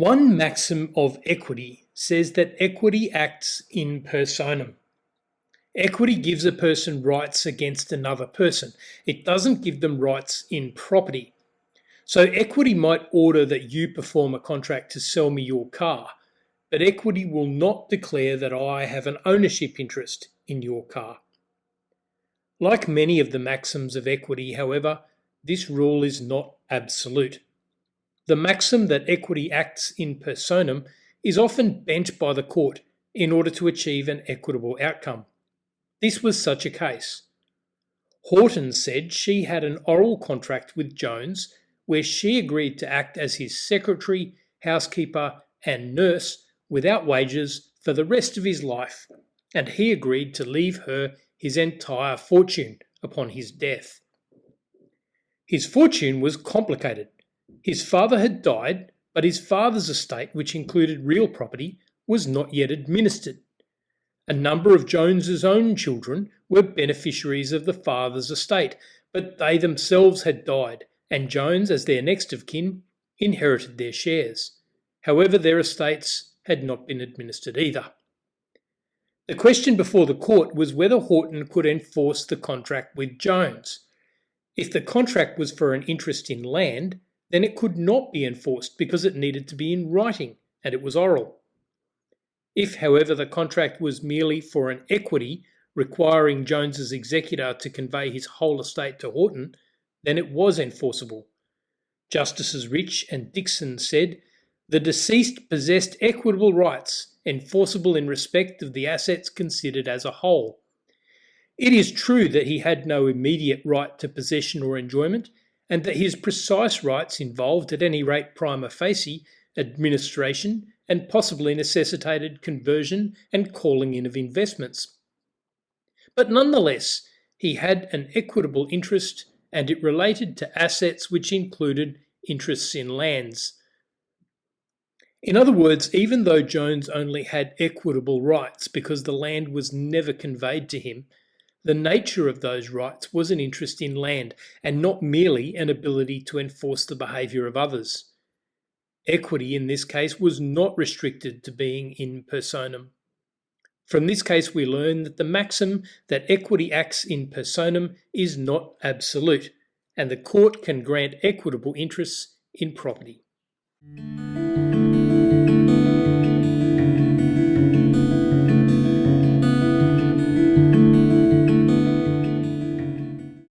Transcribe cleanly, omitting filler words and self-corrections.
One maxim of equity says that equity acts in personam. Equity gives a person rights against another person. It doesn't give them rights in property. So equity might order that you perform a contract to sell me your car, but equity will not declare that I have an ownership interest in your car. Like many of the maxims of equity, however, this rule is not absolute. The maxim that equity acts in personam is often bent by the court in order to achieve an equitable outcome. This was such a case. Horton said she had an oral contract with Jones where she agreed to act as his secretary, housekeeper, and nurse without wages for the rest of his life, and he agreed to leave her his entire fortune upon his death. His fortune was complicated. His father had died, but his father's estate, which included real property, was not yet administered. A number of Jones's own children were beneficiaries of the father's estate, but they themselves had died, and Jones, as their next of kin, inherited their shares. However, their estates had not been administered either. The question before the court was whether Horton could enforce the contract with Jones. If the contract was for an interest in land, then it could not be enforced because it needed to be in writing, and it was oral. If, however, the contract was merely for an equity requiring Jones's executor to convey his whole estate to Horton, then it was enforceable. Justices Rich and Dixon said, "The deceased possessed equitable rights enforceable in respect of the assets considered as a whole. It is true that he had no immediate right to possession or enjoyment, and that his precise rights involved, at any rate prima facie, administration and possibly necessitated conversion and calling in of investments. But nonetheless, he had an equitable interest, and it related to assets which included interests in lands." In other words, even though Jones only had equitable rights because the land was never conveyed to him, the nature of those rights was an interest in land and not merely an ability to enforce the behaviour of others. Equity in this case was not restricted to being in personam. From this case we learn that the maxim that equity acts in personam is not absolute, and the court can grant equitable interests in property.